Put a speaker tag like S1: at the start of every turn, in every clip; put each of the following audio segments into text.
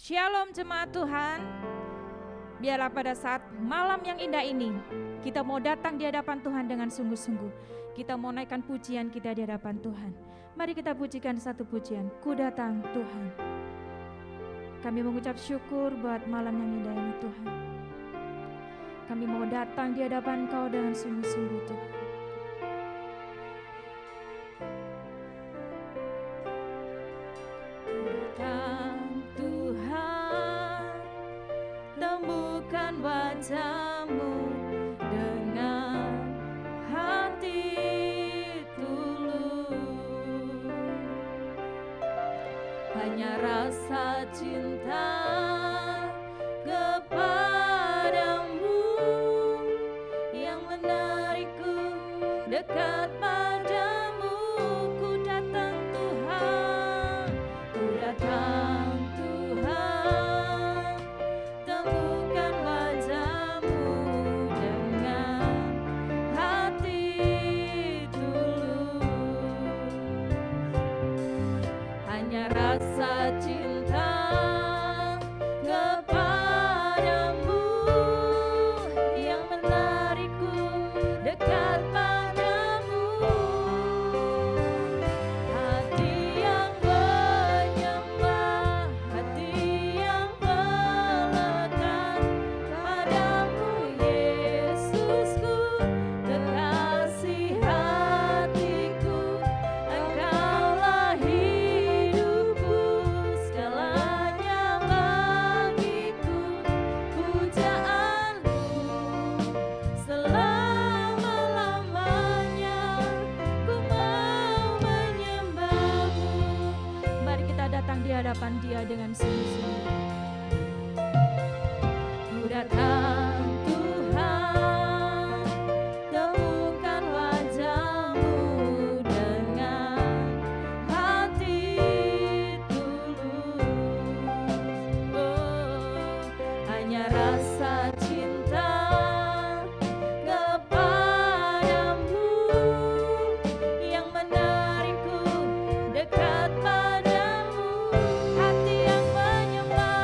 S1: Shalom jemaat Tuhan. Biarlah pada saat malam yang indah ini kita mau datang di hadapan Tuhan dengan sungguh-sungguh. Kita mau naikkan pujian kita di hadapan Tuhan. Mari kita pujikan satu pujian, Ku Datang Tuhan. Kami mengucap syukur buat malam yang indah ini Tuhan. Kami mau datang di hadapan Kau dengan sungguh-sungguh Tuhan. Temukan wajah-Mu dengan hati tulus, hanya rasa cinta kepadamu yang menarikku dekat padamu. Ku datang Tuhan, ku datang Tuhan, temukan wajah-Mu dengan hati tulus, hanya rasa cinta kepadamu yang menarikku dekat padamu. Hati yang menyembah, hati yang melekat padamu, Yesusku, kekasih hatiku. Engkaulah hidupku, segalanya bagiku. Pujaanmu selama-lamanya, ku mau menyembah-Mu. Mari kita datang di hadapan Dia dengan sungguh-sungguh. Ku datang Tuhan, temukan wajah-Mu dengan hati tulus. Oh, hanya rasa cinta kepadamu yang menarikku dekat padamu. Hati yang menyembah,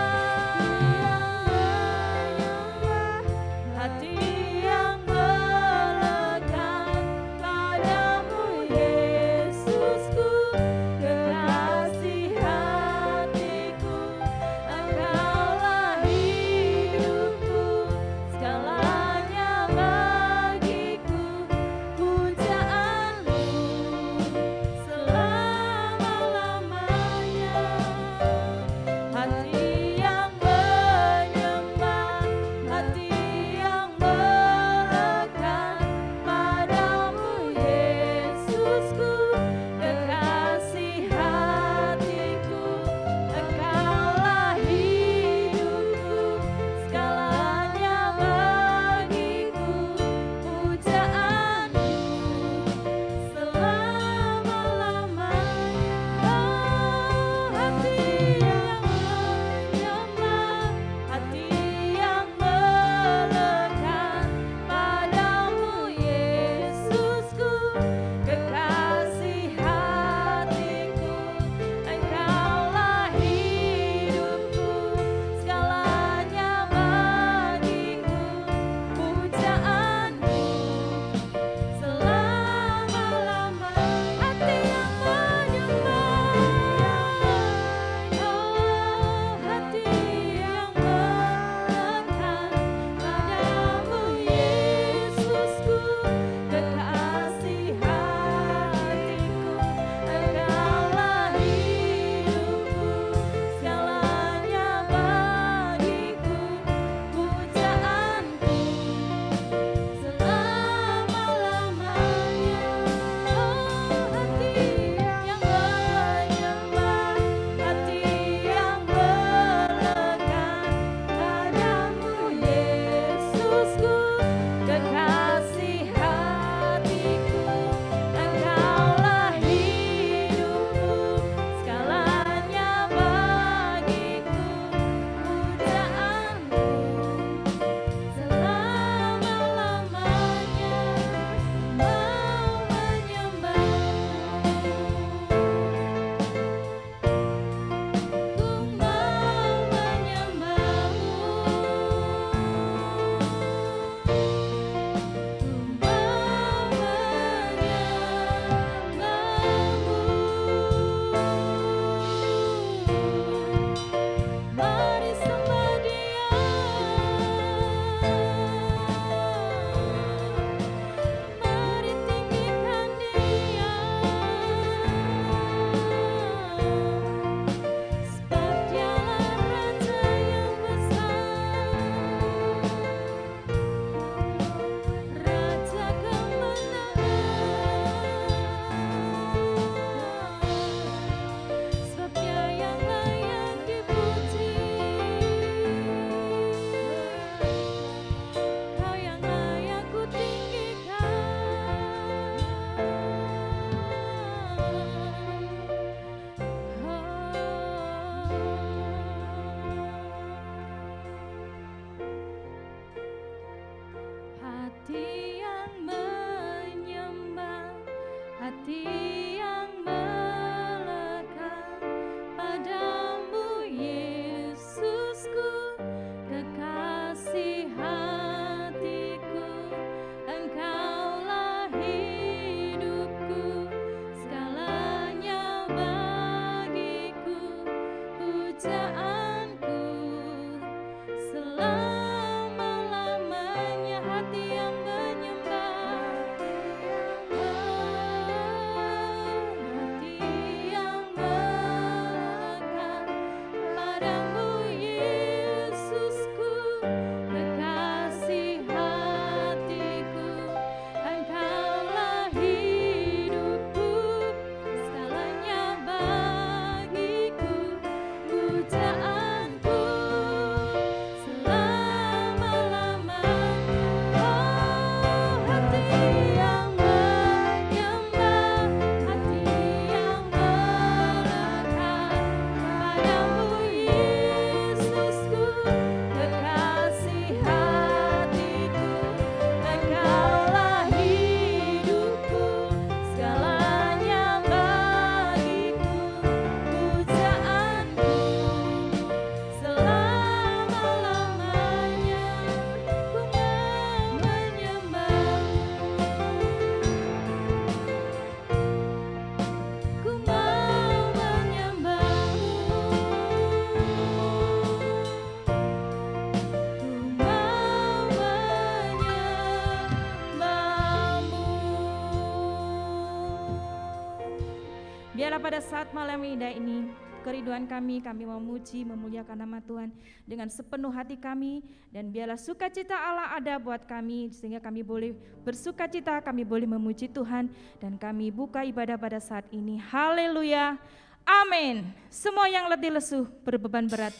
S1: Biarlah pada saat malam yang indah ini, kerinduan kami memuji, memuliakan nama Tuhan dengan sepenuh hati kami, dan biarlah sukacita Allah ada buat kami, sehingga kami boleh bersukacita, kami boleh memuji Tuhan, dan kami buka ibadah pada saat ini. Haleluya, amin. Semua yang letih lesu, berbeban berat,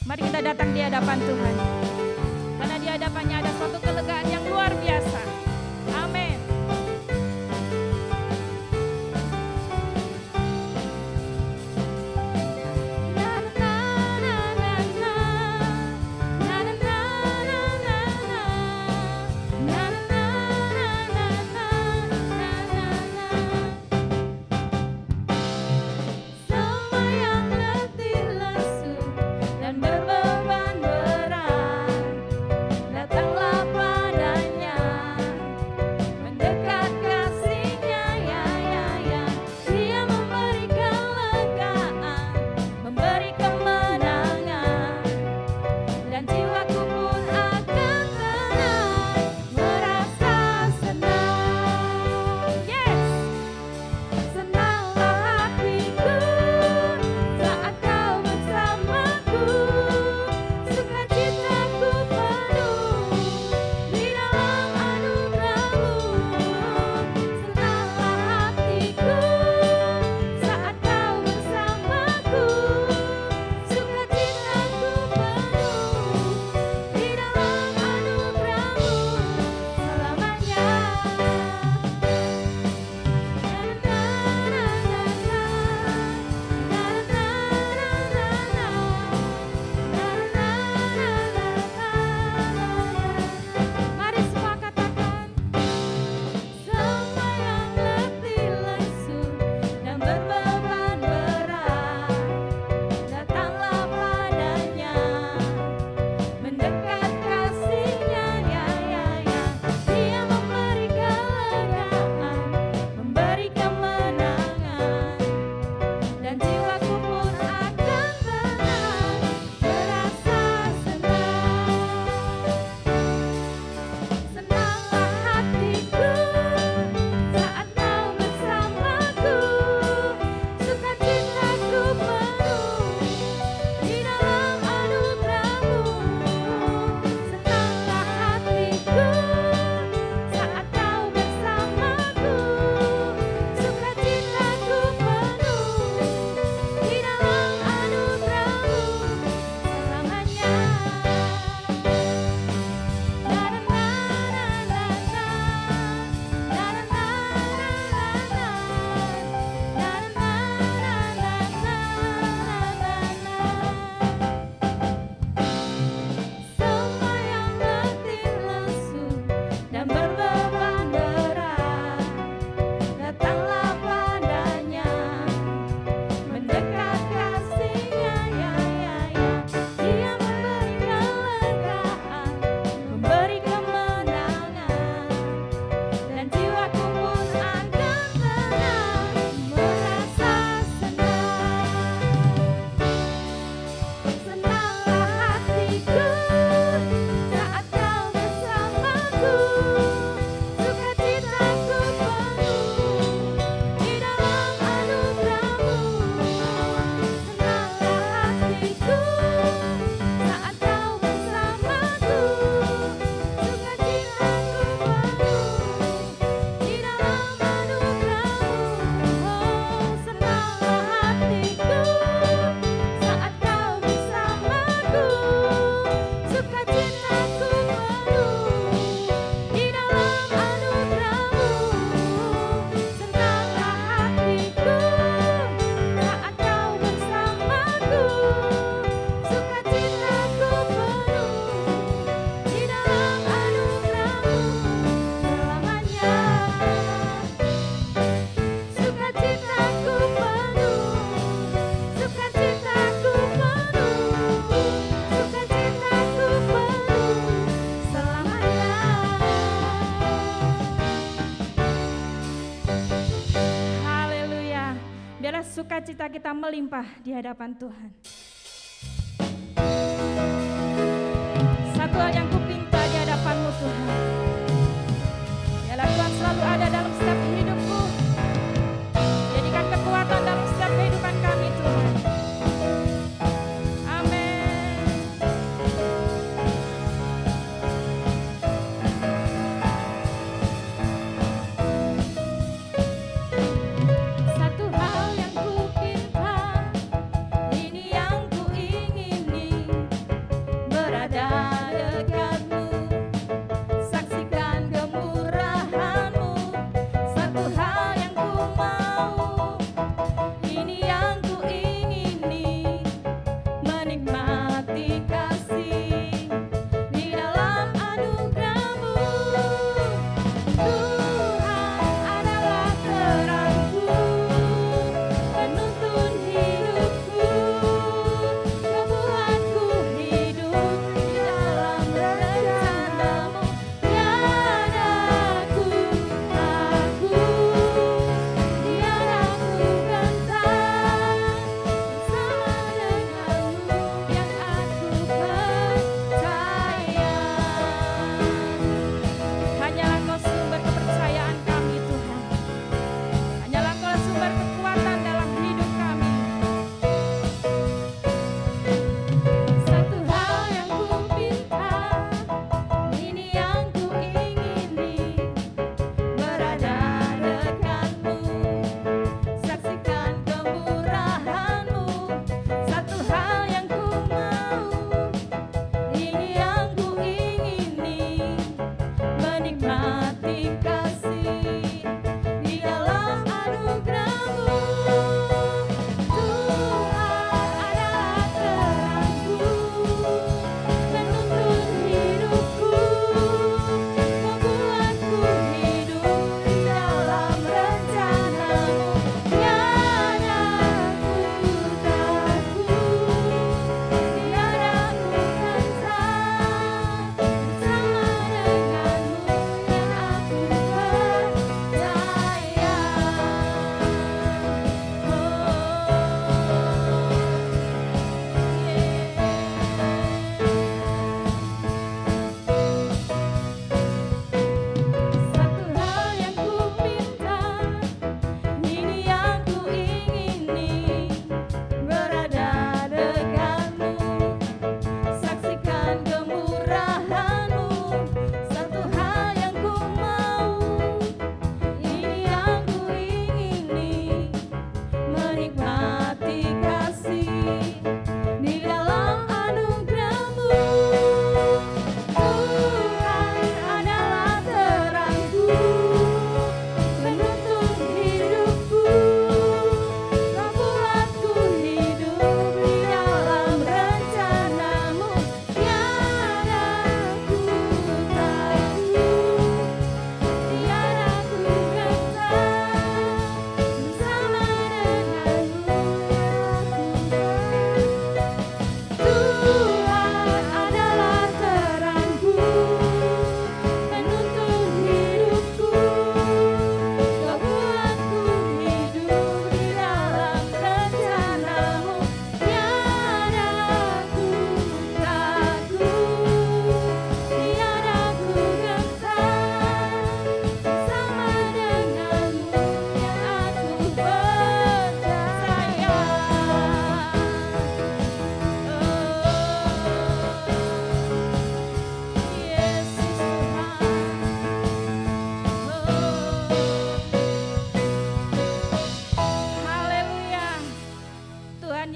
S1: mari kita datang di hadapan Tuhan, karena di hadapannya ada suatu kelegaan yang luar biasa. Amin.
S2: Semua yang letih lesu dan berbeban berat,
S1: sukacita kita melimpah di hadapan Tuhan. Satu hal yang kupinta di hadapan-Mu Tuhan, ialah Tuhan selalu ada dalam setiap hidupku. Jadikan kekuatan dalam setiap kehidupan kami Tuhan.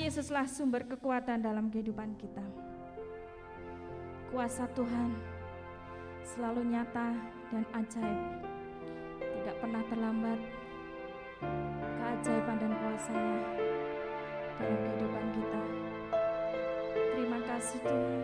S1: Yesuslah sumber kekuatan dalam kehidupan kita. Kuasa Tuhan selalu nyata dan ajaib, tidak pernah terlambat. Keajaiban dan kuasa-Nya dalam kehidupan kita. Terima kasih Tuhan.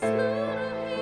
S2: Seluruh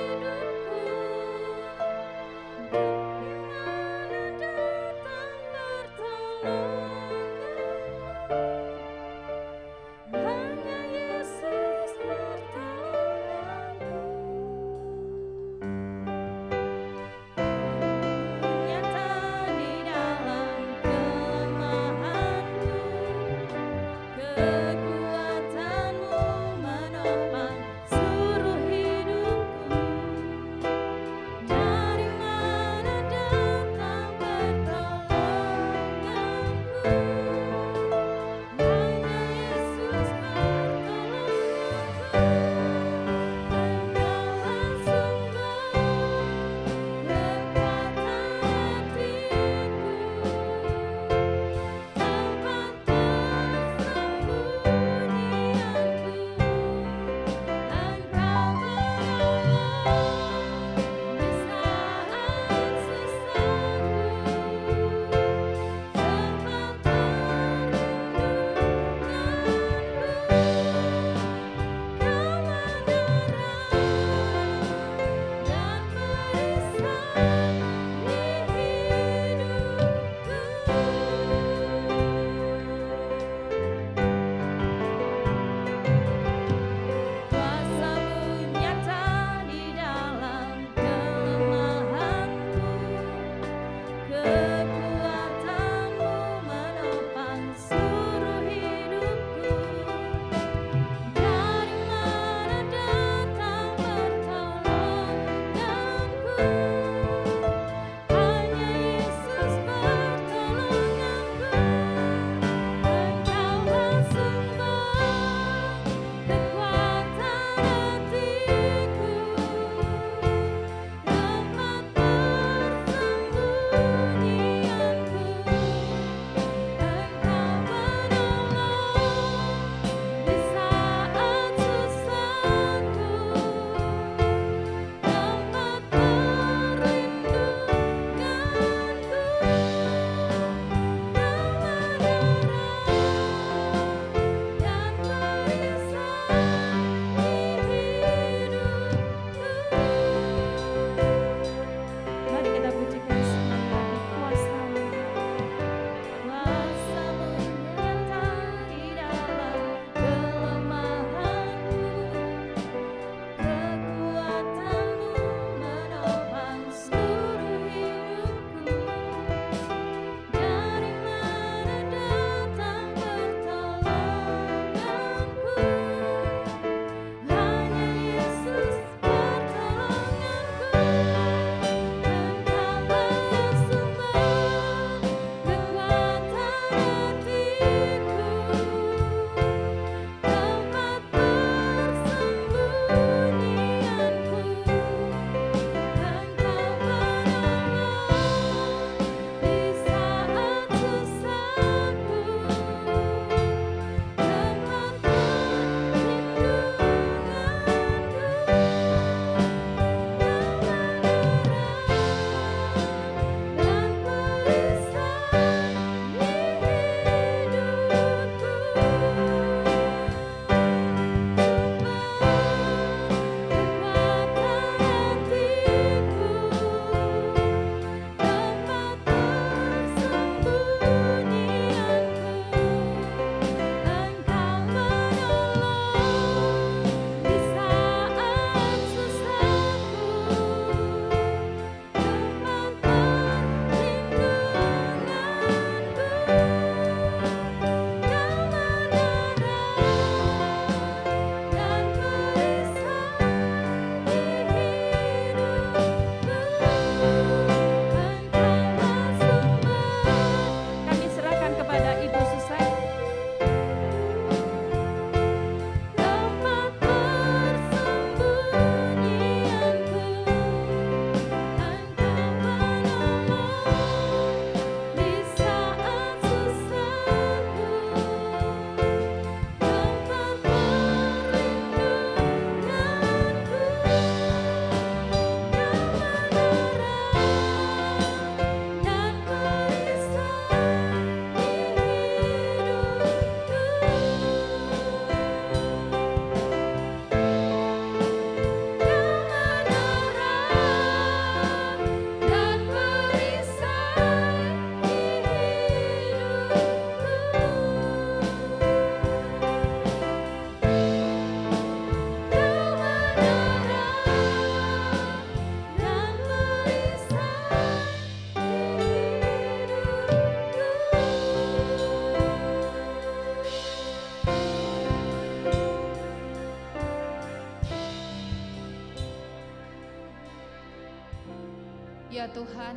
S2: ya Tuhan,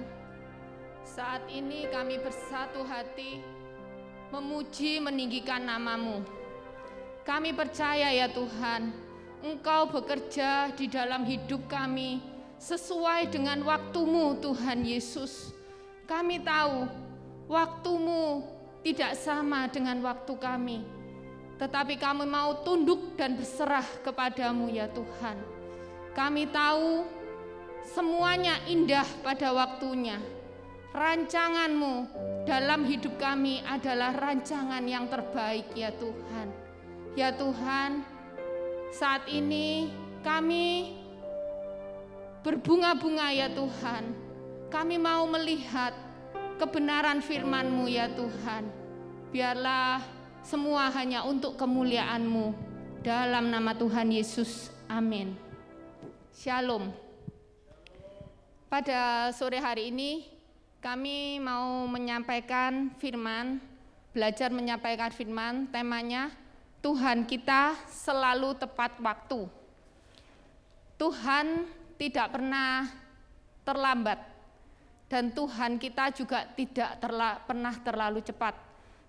S2: saat ini kami bersatu hati memuji meninggikan nama-Mu. Kami percaya ya Tuhan, Engkau bekerja di dalam hidup kami sesuai dengan waktu-Mu Tuhan Yesus. Kami tahu waktu-Mu tidak sama dengan waktu kami, tetapi kami mau tunduk dan berserah kepadamu ya Tuhan. Kami tahu semuanya indah pada waktunya. Rancangan-Mu dalam hidup kami adalah rancangan yang terbaik ya Tuhan. Ya Tuhan, saat ini kami berbunga-bunga ya Tuhan. Kami mau melihat kebenaran firman-Mu ya Tuhan. Biarlah semua hanya untuk kemuliaan-Mu. Dalam nama Tuhan Yesus, amin. Shalom. Pada sore hari ini kami mau menyampaikan firman, belajar menyampaikan firman. Temanya Tuhan kita selalu tepat waktu. Tuhan tidak pernah terlambat, dan Tuhan kita juga tidak pernah terlalu cepat,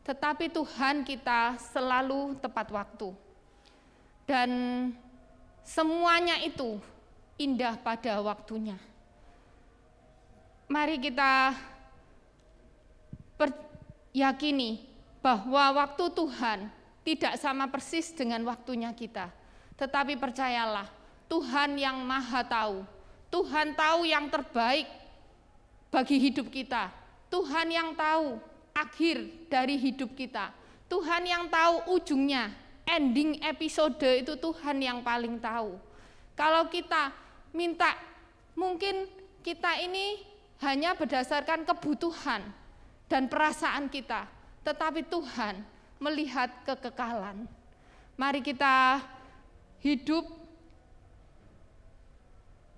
S2: tetapi Tuhan kita selalu tepat waktu. Dan semuanya itu indah pada waktunya. Mari kita yakini bahwa waktu Tuhan tidak sama persis dengan waktunya kita. Tetapi percayalah, Tuhan yang Maha Tahu. Tuhan tahu yang terbaik bagi hidup kita. Tuhan yang tahu akhir dari hidup kita. Tuhan yang tahu ujungnya, ending episode itu Tuhan yang paling tahu. Kalau kita minta, mungkin kita ini hanya berdasarkan kebutuhan dan perasaan kita, tetapi Tuhan melihat kekekalan. Mari kita hidup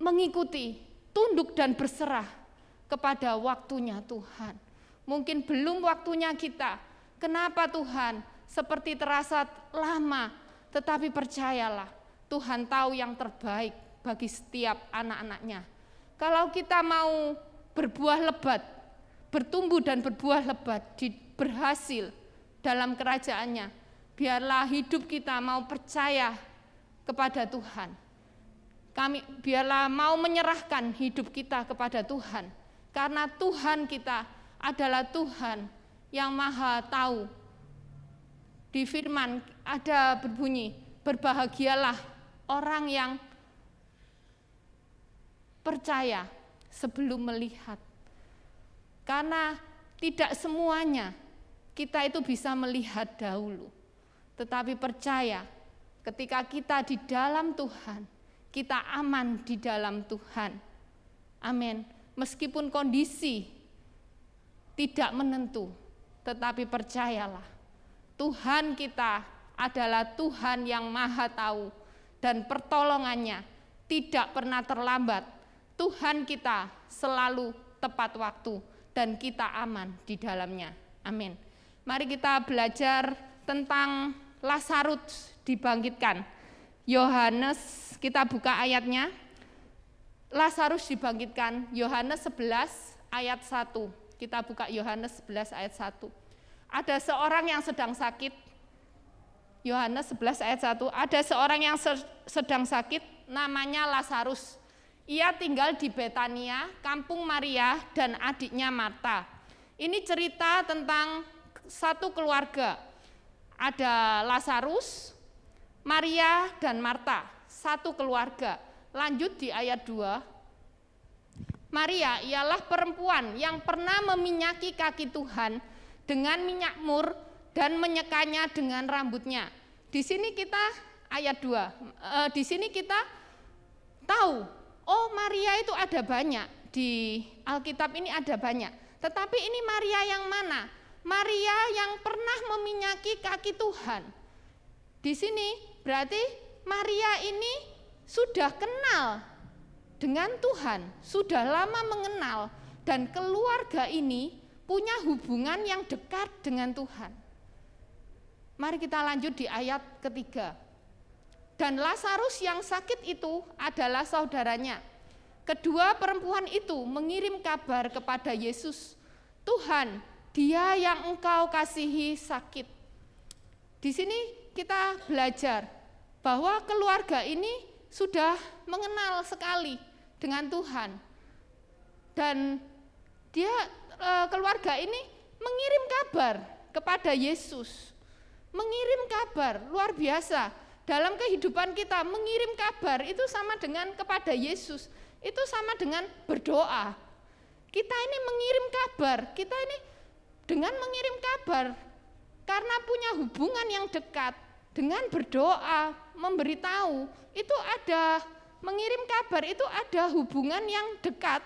S2: mengikuti, tunduk dan berserah kepada waktunya Tuhan. Mungkin belum waktunya kita. Kenapa Tuhan seperti terasa lama? Tetapi percayalah, Tuhan tahu yang terbaik bagi setiap anak-anaknya. Kalau kita mau berbuah lebat, bertumbuh dan berbuah lebat, berhasil dalam kerajaannya, biarlah hidup kita mau percaya kepada Tuhan. Biarlah mau menyerahkan hidup kita kepada Tuhan, karena Tuhan kita adalah Tuhan yang Maha Tahu. Di firman ada berbunyi, berbahagialah orang yang percaya sebelum melihat. Karena tidak semuanya kita itu bisa melihat dahulu, tetapi percaya ketika kita di dalam Tuhan, kita aman di dalam Tuhan. Amin. Meskipun kondisi tidak menentu, tetapi percayalah, Tuhan kita adalah Tuhan yang Maha Tahu, dan pertolongannya tidak pernah terlambat. Tuhan kita selalu tepat waktu, dan kita aman di dalamnya. Amin. Mari kita belajar tentang Lazarus dibangkitkan. Yohanes, kita buka ayatnya. Lazarus dibangkitkan, Yohanes 11 ayat 1. Kita buka Yohanes 11 ayat 1. Ada seorang yang sedang sakit. Yohanes 11 ayat 1. Ada seorang yang sedang sakit, namanya Lazarus. Ia tinggal di Betania, kampung Maria dan adiknya Marta. Ini cerita tentang satu keluarga. Ada Lazarus, Maria dan Marta, satu keluarga. Lanjut di ayat 2. Maria ialah perempuan yang pernah meminyaki kaki Tuhan dengan minyak mur dan menyekanya dengan rambutnya. Di sini kita ayat 2. Di sini kita tahu, oh Maria itu ada banyak, di Alkitab ini ada banyak. Tetapi ini Maria yang mana? Maria yang pernah meminyaki kaki Tuhan. Di sini berarti Maria ini sudah kenal dengan Tuhan, sudah lama mengenal, dan keluarga ini punya hubungan yang dekat dengan Tuhan. Mari kita lanjut di ayat ketiga. Dan Lazarus yang sakit itu adalah saudaranya. kedua perempuan itu mengirim kabar kepada Yesus, Tuhan, dia yang engkau kasihi sakit. Di sini kita belajar bahwa keluarga ini sudah mengenal sekali dengan Tuhan. Dan keluarga ini mengirim kabar kepada Yesus. Mengirim kabar, luar biasa. Dalam kehidupan kita, mengirim kabar itu sama dengan kepada Yesus. Itu sama dengan berdoa. Kita ini mengirim kabar, kita ini dengan mengirim kabar, karena punya hubungan yang dekat, dengan berdoa, memberitahu, itu ada, mengirim kabar itu ada hubungan yang dekat,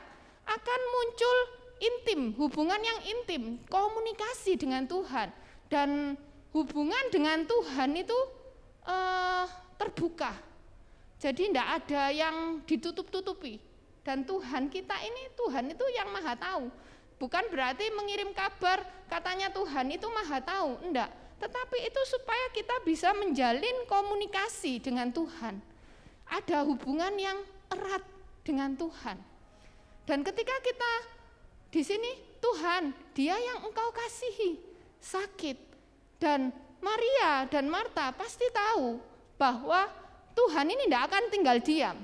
S2: akan muncul intim, hubungan yang intim, komunikasi dengan Tuhan. Dan hubungan dengan Tuhan itu terbuka, jadi tidak ada yang ditutup-tutupi. Dan Tuhan kita ini, Tuhan itu yang maha tahu. Bukan berarti mengirim kabar katanya Tuhan itu maha tahu, enggak. Tetapi itu supaya kita bisa menjalin komunikasi dengan Tuhan. Ada hubungan yang erat dengan Tuhan. Dan ketika kita di sini, Tuhan, dia yang engkau kasihi sakit. Dan Maria dan Marta pasti tahu bahwa Tuhan ini tidak akan tinggal diam.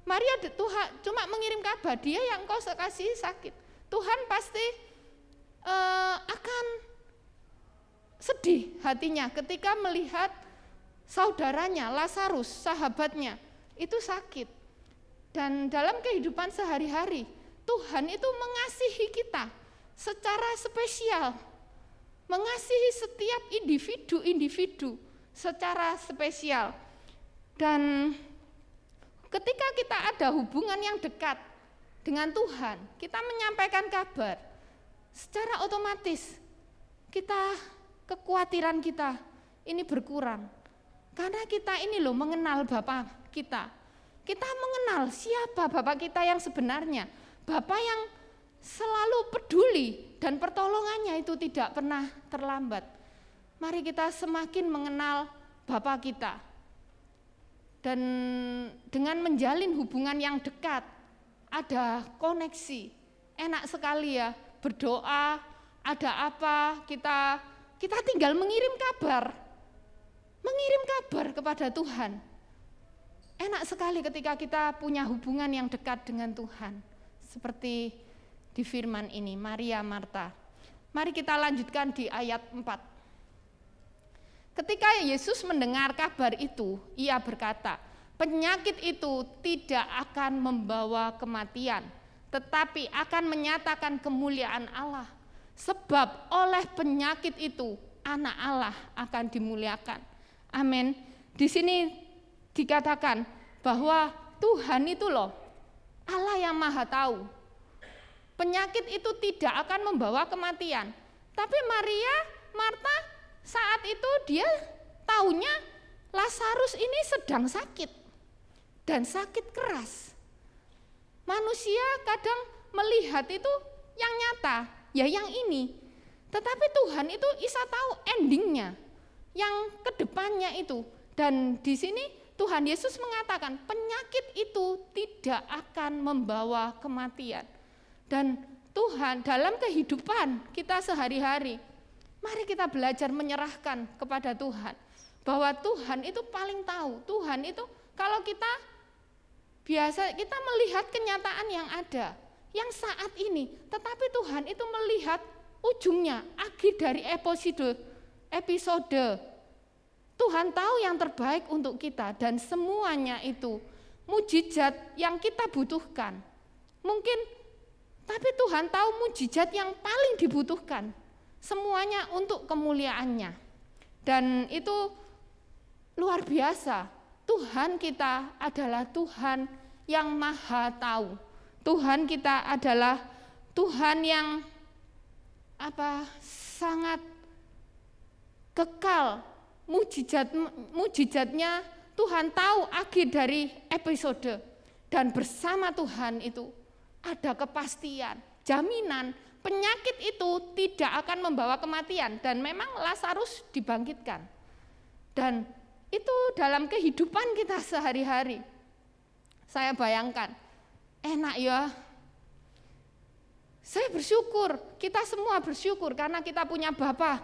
S2: Maria Tuhan cuma mengirim kabar, dia yang engkau kasihi sakit. Tuhan pasti akan sedih hatinya ketika melihat saudaranya Lazarus, sahabatnya, itu sakit. Dan dalam kehidupan sehari-hari, Tuhan itu mengasihi kita secara spesial, mengasihi setiap individu secara spesial. Dan ketika kita ada hubungan yang dekat dengan Tuhan, kita menyampaikan kabar, secara otomatis kekhawatiran kita ini berkurang. Karena kita ini loh mengenal Bapa kita. Kita mengenal siapa Bapa kita yang sebenarnya. Bapa yang selalu peduli dan pertolongannya itu tidak pernah terlambat. Mari kita semakin mengenal Bapa kita. Dan dengan menjalin hubungan yang dekat, ada koneksi, enak sekali ya, berdoa, ada apa, kita tinggal mengirim kabar kepada Tuhan. Enak sekali ketika kita punya hubungan yang dekat dengan Tuhan, seperti di firman ini, Maria, Marta. Mari kita lanjutkan di ayat 4. Ketika Yesus mendengar kabar itu, ia berkata, penyakit itu tidak akan membawa kematian, tetapi akan menyatakan kemuliaan Allah. Sebab oleh penyakit itu anak Allah akan dimuliakan. Amin. Di sini dikatakan bahwa Tuhan itu loh, Allah yang maha tahu. Penyakit itu tidak akan membawa kematian. Tapi Maria, Marta saat itu dia taunya Lazarus ini sedang sakit. Dan sakit keras. Manusia kadang melihat itu yang nyata, ya yang ini. Tetapi Tuhan itu bisa tahu endingnya, yang kedepannya itu. Dan di sini Tuhan Yesus mengatakan penyakit itu tidak akan membawa kematian. Dan Tuhan dalam kehidupan kita sehari-hari, mari kita belajar menyerahkan kepada Tuhan. Bahwa Tuhan itu paling tahu, Tuhan itu kalau kita melihat kenyataan yang ada, yang saat ini, tetapi Tuhan itu melihat ujungnya, akhir dari episode. Tuhan tahu yang terbaik untuk kita dan semuanya itu mujizat yang kita butuhkan. Mungkin, tapi Tuhan tahu mujizat yang paling dibutuhkan, semuanya untuk kemuliaannya. Dan itu luar biasa. Tuhan kita adalah Tuhan yang maha tahu. Tuhan kita adalah Tuhan yang sangat kekal. Mujizatnya Tuhan tahu akhir dari episode. Dan bersama Tuhan itu ada kepastian, jaminan penyakit itu tidak akan membawa kematian. Dan memang Lazarus dibangkitkan. Dan itu dalam kehidupan kita sehari-hari. Saya bayangkan enak ya. Saya bersyukur, kita semua bersyukur karena kita punya Bapa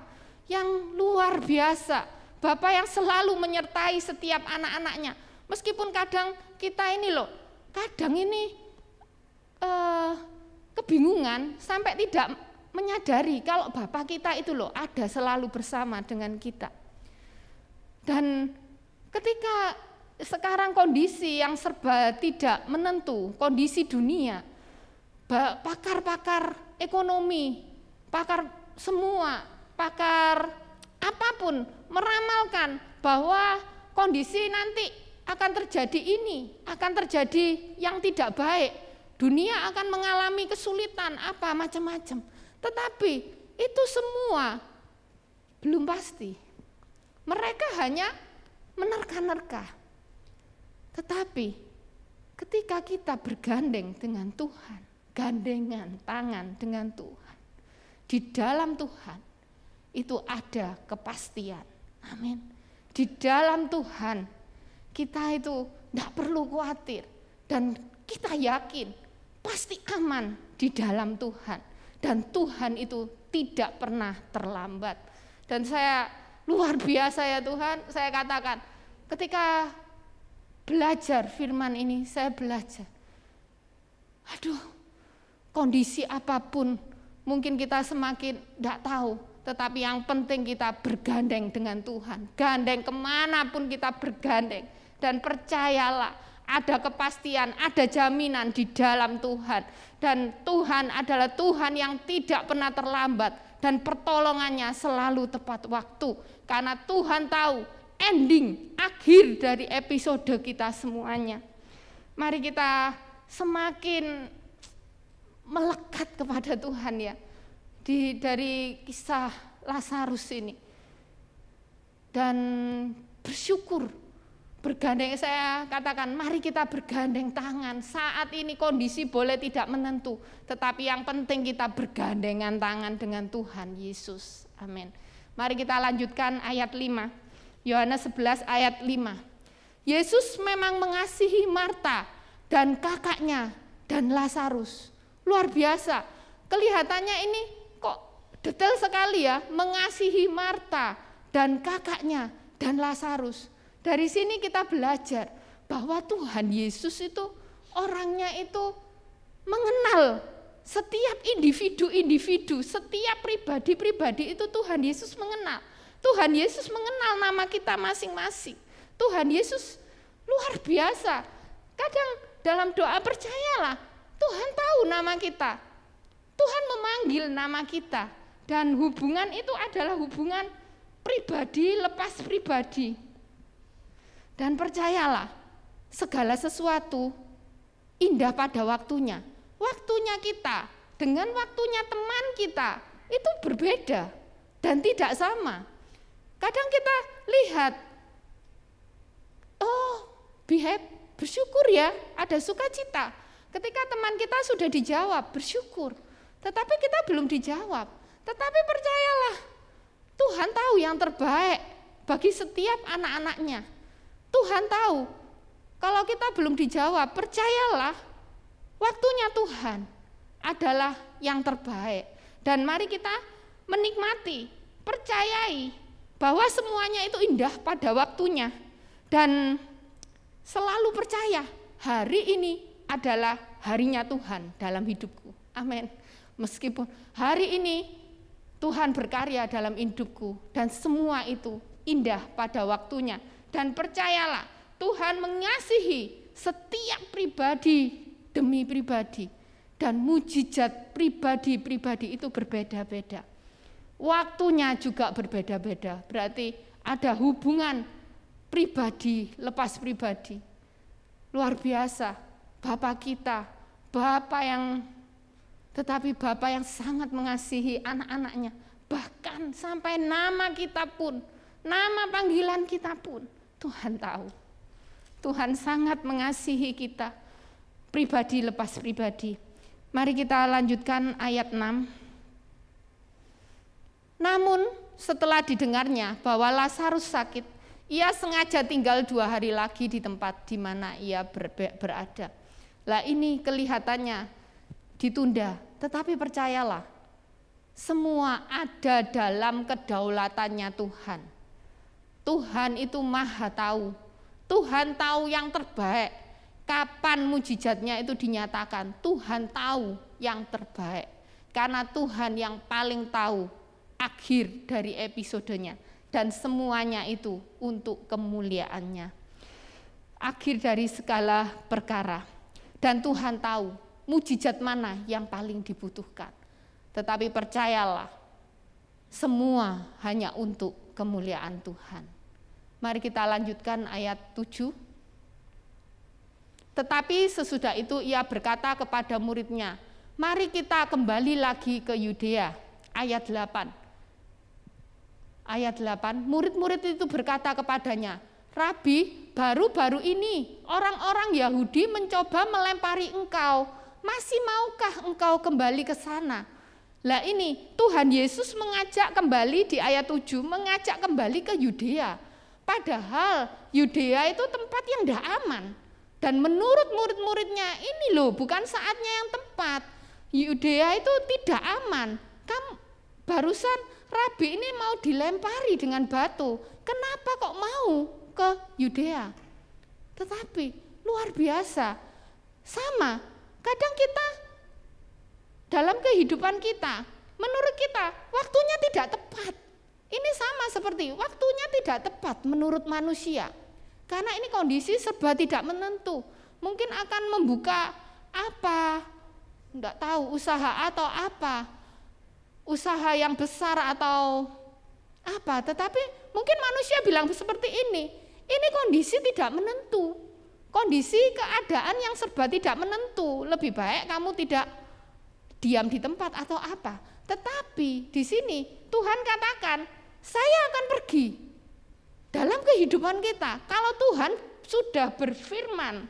S2: yang luar biasa. Bapa yang selalu menyertai setiap anak-anaknya. Meskipun kadang kita ini loh, kadang ini kebingungan sampai tidak menyadari kalau Bapa kita itu loh ada selalu bersama dengan kita. Dan ketika sekarang kondisi yang serba tidak menentu, kondisi dunia, pakar-pakar ekonomi, pakar semua, pakar apapun meramalkan bahwa kondisi nanti akan terjadi ini, akan terjadi yang tidak baik. Dunia akan mengalami kesulitan, apa macam-macam. Tetapi itu semua belum pasti. Mereka hanya menerka-nerka. Tetapi ketika kita bergandeng dengan Tuhan, gandengan tangan dengan Tuhan, di dalam Tuhan itu ada kepastian. Amin. Di dalam Tuhan kita itu tidak perlu khawatir dan kita yakin pasti aman di dalam Tuhan dan Tuhan itu tidak pernah terlambat. Dan saya luar biasa ya Tuhan, saya katakan ketika belajar firman ini saya belajar. Aduh, kondisi apapun mungkin kita semakin tidak tahu, tetapi yang penting kita bergandeng dengan Tuhan. Gandeng kemanapun kita bergandeng dan percayalah ada kepastian, ada jaminan di dalam Tuhan. Dan Tuhan adalah Tuhan yang tidak pernah terlambat dan pertolongannya selalu tepat waktu. Karena Tuhan tahu ending, akhir dari episode kita semuanya. Mari kita semakin melekat kepada Tuhan ya. Dari kisah Lazarus ini. Dan bersyukur. Bergandeng, saya katakan mari kita bergandeng tangan. Saat ini kondisi boleh tidak menentu, tetapi yang penting kita bergandengan tangan dengan Tuhan Yesus. Amin. Mari kita lanjutkan ayat 5. Yohanes 11 ayat 5. Yesus memang mengasihi Marta dan kakaknya dan Lazarus. Luar biasa. Kelihatannya ini kok detail sekali ya, mengasihi Marta dan kakaknya dan Lazarus. Dari sini kita belajar bahwa Tuhan Yesus itu orangnya itu mengenal setiap individu-individu, setiap pribadi-pribadi itu Tuhan Yesus mengenal. Tuhan Yesus mengenal nama kita masing-masing. Tuhan Yesus luar biasa. Kadang dalam doa percayalah, Tuhan tahu nama kita. Tuhan memanggil nama kita. Dan hubungan itu adalah hubungan pribadi lepas pribadi. Dan percayalah, segala sesuatu indah pada waktunya. Waktunya kita dengan waktunya teman kita itu berbeda dan tidak sama. Kadang kita lihat, bersyukur ya, ada sukacita. Ketika teman kita sudah dijawab, bersyukur. Tetapi kita belum dijawab. Tetapi percayalah, Tuhan tahu yang terbaik bagi setiap anak-anaknya. Tuhan tahu, kalau kita belum dijawab, percayalah, waktunya Tuhan adalah yang terbaik. Dan mari kita menikmati, percayai bahwa semuanya itu indah pada waktunya. Dan selalu percaya, hari ini adalah harinya Tuhan dalam hidupku. Amin. Meskipun hari ini Tuhan berkarya dalam hidupku dan semua itu indah pada waktunya. Dan percayalah, Tuhan mengasihi setiap pribadi demi pribadi. Dan mujizat pribadi-pribadi itu berbeda-beda. Waktunya juga berbeda-beda. Berarti ada hubungan pribadi lepas pribadi. Luar biasa, Bapa kita, Bapa yang sangat mengasihi anak-anaknya. Bahkan sampai nama kita pun, nama panggilan kita pun, Tuhan tahu. Tuhan sangat mengasihi kita, pribadi lepas pribadi. Mari kita lanjutkan ayat 6. Namun setelah didengarnya bahwa Lazarus sakit, ia sengaja tinggal 2 hari lagi di tempat di mana ia berada. Lah ini kelihatannya ditunda, tetapi percayalah, semua ada dalam kedaulatannya Tuhan. Tuhan itu maha tahu. Tuhan tahu yang terbaik. Kapan mujizatnya itu dinyatakan, Tuhan tahu yang terbaik. Karena Tuhan yang paling tahu akhir dari episodenya. Dan semuanya itu untuk kemuliaannya. Akhir dari segala perkara. Dan Tuhan tahu mujizat mana yang paling dibutuhkan. Tetapi percayalah, semua hanya untuk kemuliaan Tuhan. Mari kita lanjutkan ayat 7. Tetapi sesudah itu ia berkata kepada muridnya, mari kita kembali lagi ke Yudea. Ayat 8. Ayat 8, murid-murid itu berkata kepadanya, Rabi, baru-baru ini orang-orang Yahudi mencoba melempari engkau. Masih maukah engkau kembali ke sana? Lah ini Tuhan Yesus mengajak kembali di ayat 7, mengajak kembali ke Yudea. Padahal Yudea itu tempat yang tidak aman. Dan menurut murid-muridnya, ini loh bukan saatnya yang tepat. Yudea itu tidak aman. Kamu barusan Rabi ini mau dilempari dengan batu. Kenapa kok mau ke Yudea? Tetapi luar biasa. Sama, kadang kita dalam kehidupan kita, menurut kita waktunya tidak tepat. Ini sama seperti waktunya tidak tepat menurut manusia. Karena ini kondisi serba tidak menentu. Mungkin akan membuka apa, enggak tahu, usaha atau apa. Usaha yang besar atau apa. Tetapi mungkin manusia bilang seperti ini kondisi tidak menentu. Kondisi keadaan yang serba tidak menentu. Lebih baik kamu tidak diam di tempat atau apa. Tetapi di sini Tuhan katakan, saya akan pergi. Dalam kehidupan kita, kalau Tuhan sudah berfirman,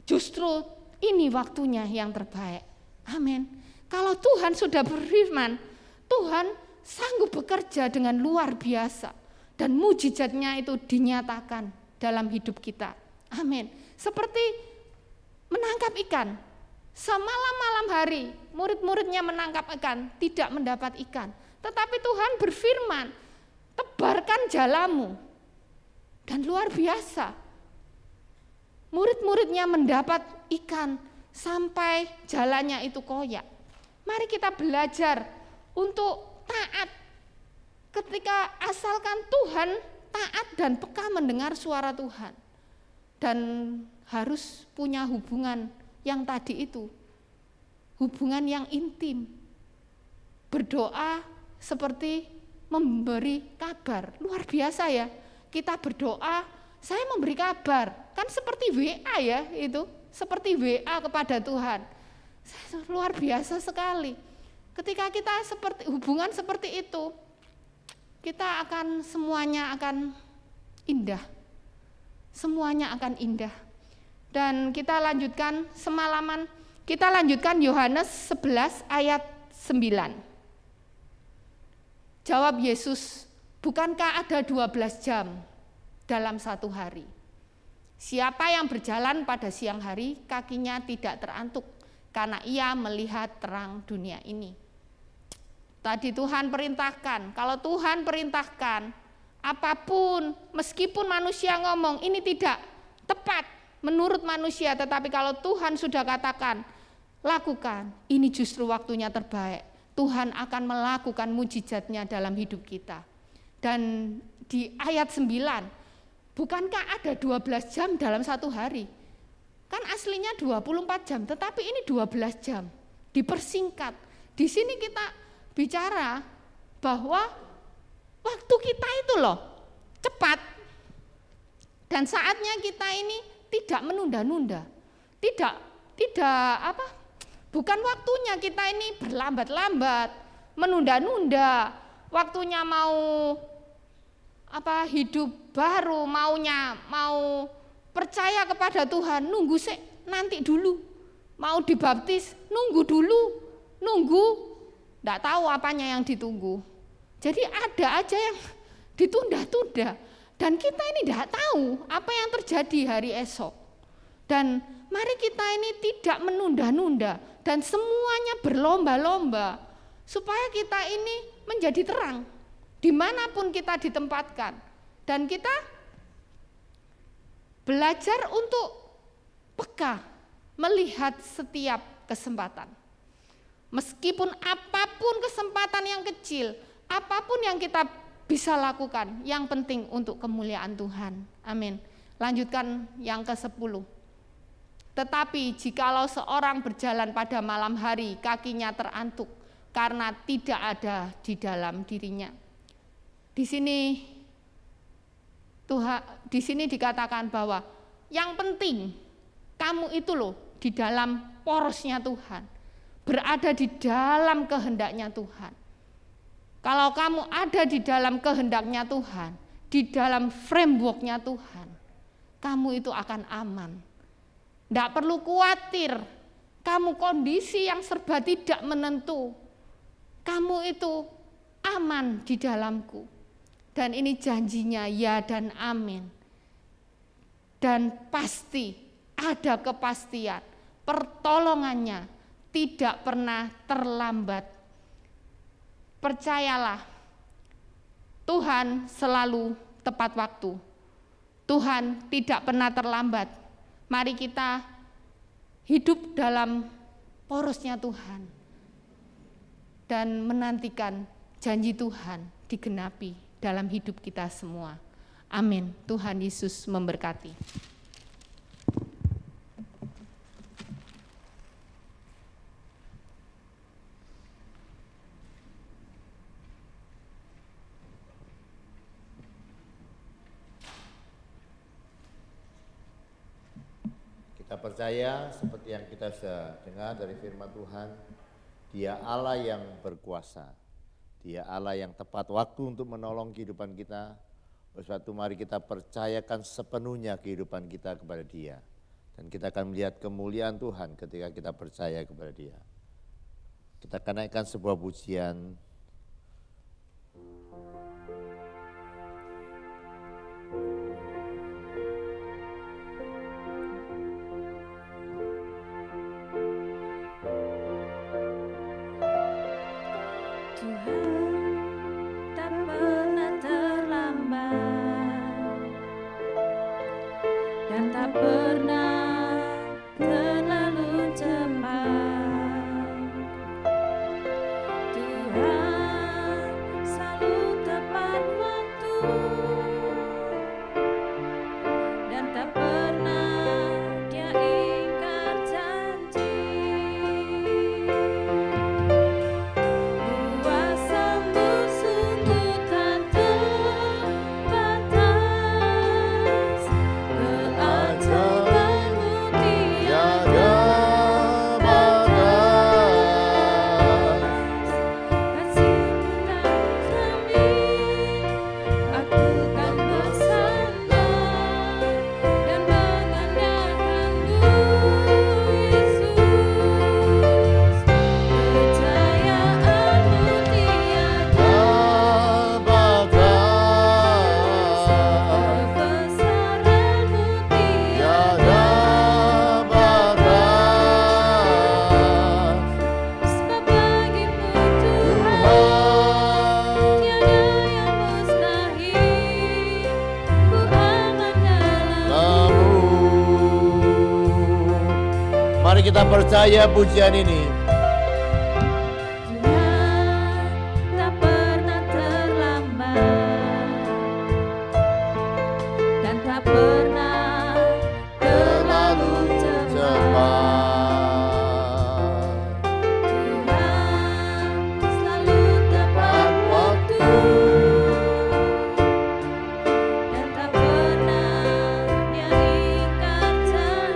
S2: justru ini waktunya yang terbaik. Amin. Kalau Tuhan sudah berfirman, Tuhan sanggup bekerja dengan luar biasa. Dan mujizatnya itu dinyatakan dalam hidup kita. Amin. Seperti menangkap ikan. Semalam-malam hari murid-muridnya menangkap ikan, tidak mendapat ikan. Tetapi Tuhan berfirman, tebarkan jalamu. Dan luar biasa. Murid-muridnya mendapat ikan sampai jalannya itu koyak. Mari kita belajar untuk taat. Ketika asalkan Tuhan taat dan peka mendengar suara Tuhan. Dan harus punya hubungan yang tadi itu. Hubungan yang intim. Berdoa seperti memberi kabar. Luar biasa ya. Kita berdoa, saya memberi kabar. Kan seperti WA ya itu. Seperti WA kepada Tuhan. Luar biasa sekali. Ketika kita seperti hubungan seperti itu, kita akan semuanya akan indah. Semuanya akan indah. Dan kita lanjutkan semalaman, kita lanjutkan Yohanes 11 ayat 9. Jawab Yesus, bukankah ada 12 jam dalam satu hari? Siapa yang berjalan pada siang hari, kakinya tidak terantuk, karena ia melihat terang dunia ini. Tadi Tuhan perintahkan, kalau Tuhan perintahkan, apapun, meskipun manusia ngomong, ini tidak tepat menurut manusia, tetapi kalau Tuhan sudah katakan, lakukan, ini justru waktunya terbaik. Tuhan akan melakukan mujizatnya dalam hidup kita. Dan di ayat 9, bukankah ada 12 jam dalam satu hari? Kan aslinya 24 jam, tetapi ini 12 jam. Dipersingkat. Di sini kita bicara bahwa waktu kita itu loh cepat. Dan saatnya kita ini tidak menunda-nunda. Bukan waktunya kita ini berlambat-lambat, menunda-nunda. Waktunya mau hidup baru, mau percaya kepada Tuhan, nunggu nanti dulu. Mau dibaptis, nunggu dulu. Enggak tahu apanya yang ditunggu. Jadi ada aja yang ditunda-tunda. Dan kita ini enggak tahu apa yang terjadi hari esok. Dan mari kita ini tidak menunda-nunda dan semuanya berlomba-lomba supaya kita ini menjadi terang dimanapun kita ditempatkan. Dan kita belajar untuk peka melihat setiap kesempatan. Meskipun apapun kesempatan yang kecil, apapun yang kita bisa lakukan, yang penting untuk kemuliaan Tuhan. Amin. Lanjutkan yang ke-10. Tetapi jikalau seorang berjalan pada malam hari, kakinya terantuk karena tidak ada di dalam dirinya. Di sini dikatakan bahwa yang penting kamu itu loh di dalam porosnya Tuhan, berada di dalam kehendaknya Tuhan. Kalau kamu ada di dalam kehendaknya Tuhan, di dalam frameworknya Tuhan, kamu itu akan aman. Tidak perlu khawatir, kamu kondisi yang serba tidak menentu, kamu itu aman di dalamku. Dan ini janjinya ya dan amin. Dan pasti ada kepastian, pertolongannya tidak pernah terlambat. Percayalah, Tuhan selalu tepat waktu. Tuhan tidak pernah terlambat. Mari kita hidup dalam porosnya Tuhan dan menantikan janji Tuhan digenapi dalam hidup kita semua. Amin. Tuhan Yesus memberkati.
S3: Kita percaya seperti yang kita sudah dengar dari firman Tuhan, Dia Allah yang berkuasa, Dia Allah yang tepat waktu untuk menolong kehidupan kita. Oleh sebab itu mari kita percayakan sepenuhnya kehidupan kita kepada Dia. Dan kita akan melihat kemuliaan Tuhan ketika kita percaya kepada Dia. Kita akan naikkan sebuah pujian. Kita percaya pujian ini.
S1: Tuhan tak pernah terlambat dan tak pernah terlalu cepat. Tuhan selalu tepat waktu dan tak pernah Dia ingkar janji.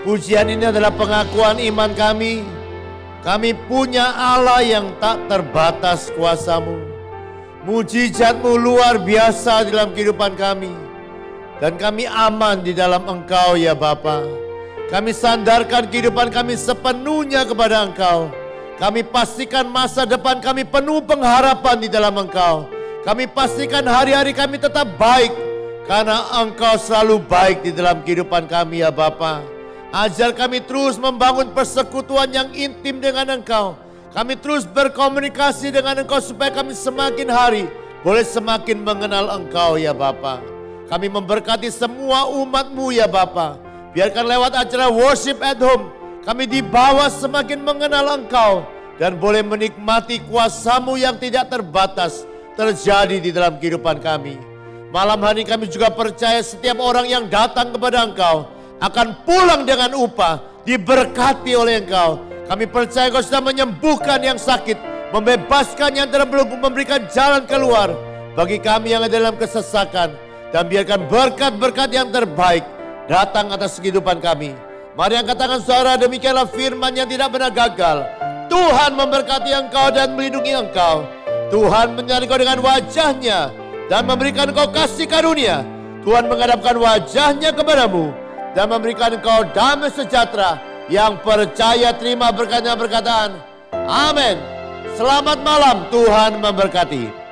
S3: Pujian ini adalah pengakuan iman kami. Kami punya Allah yang tak terbatas kuasa-Mu. Mujizat-Mu luar biasa dalam kehidupan kami. Dan kami aman di dalam Engkau ya Bapa. Kami sandarkan kehidupan kami sepenuhnya kepada Engkau. Kami pastikan masa depan kami penuh pengharapan di dalam Engkau. Kami pastikan hari-hari kami tetap baik. Karena Engkau selalu baik di dalam kehidupan kami ya Bapa. Ajar kami terus membangun persekutuan yang intim dengan Engkau. Kami terus berkomunikasi dengan Engkau supaya kami semakin hari boleh semakin mengenal Engkau ya Bapa. Kami memberkati semua umat-Mu ya Bapa. Biarkan lewat acara worship at home kami dibawa semakin mengenal Engkau dan boleh menikmati kuasa-Mu yang tidak terbatas terjadi di dalam kehidupan kami. Malam hari kami juga percaya setiap orang yang datang kepada Engkau akan pulang dengan upah, diberkati oleh Engkau. Kami percaya Engkau sudah menyembuhkan yang sakit, membebaskan yang terbelenggu, memberikan jalan keluar bagi kami yang ada dalam kesesakan. Dan biarkan berkat-berkat yang terbaik datang atas kehidupan kami. Mari angkat tangan saudara, demikianlah firman yang tidak pernah gagal. Tuhan memberkati engkau dan melindungi engkau. Tuhan menyertai engkau dengan wajah-Nya dan memberikan engkau kasih karunia. Tuhan menghadapkan wajah-Nya kepadamu dan memberikan engkau damai sejahtera. Yang percaya terima berkat-Nya berkataan amin. Selamat malam, Tuhan memberkati.